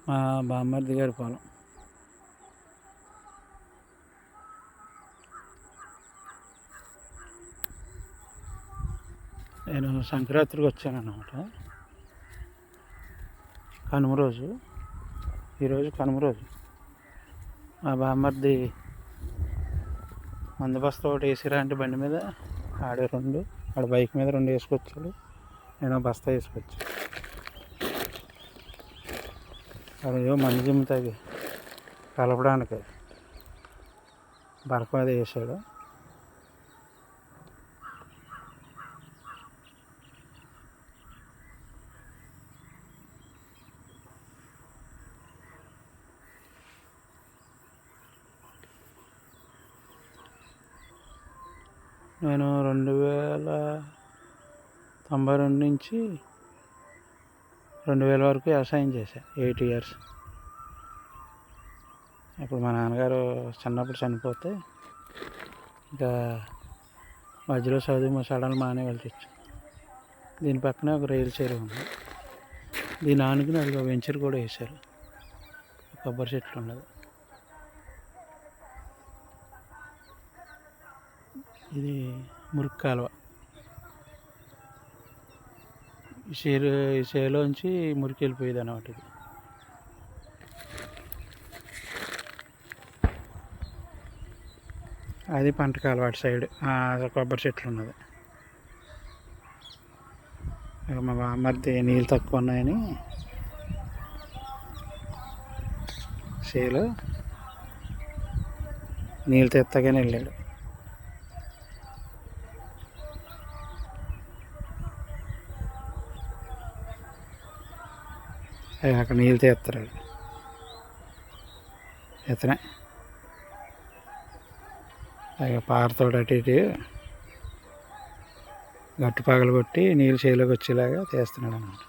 మా బామ్మర్ది గారి పొలం. నేను సంక్రాంతికి వచ్చాను అన్నమాట. కనుమ రోజు, ఈరోజు కనుమ రోజు. మా బామ్మర్ది మందు బస్తా ఒకటి వేసిరా అంటే బండి మీద, ఆడ బైక్ మీద 2 వేసుకొచ్చాడు, నేను బస్తా వేసుకొచ్చాను. అదేదో మందు జిమ్ముతాగి కలపడానికి బరక మీద వేసాడు. నేను 1992 నుంచి 2000 వరకు వ్యవసాయం చేశాను, 8 years. ఇప్పుడు మా నాన్నగారు చిన్నప్పుడు చనిపోతే ఇంకా మధ్యలో చదువు సడన్ మానే వెళ్ళి తెచ్చాను. దీని పక్కనే ఒక రైలు చెరువు ఉంది. దీని ఆనుకుని అది ఒక వెంచర్ కూడా వేశారు, కొబ్బరి చెట్లు ఉన్నది. ఇది మురికి కాలువ. ఈ చేలోంచి మురికి వెళ్ళిపోయేది అన్నమాట. ఇది అది పంట కాలువ, అటు సైడ్ కొబ్బరి చెట్లు ఉన్నది. మా బామ్మర్ది నీళ్ళు తక్కువ ఉన్నాయని చేలో నీళ్ళు తెత్తగానే వెళ్ళాడు. అక్కడ నీళ్ళు తీస్తాడు, ఇతనే పారతోడు అటు ఇటు గట్టు పగలు కొట్టి నీళ్ళు చేలోకి వచ్చేలాగా తీస్తున్నాడు అన్నమాట.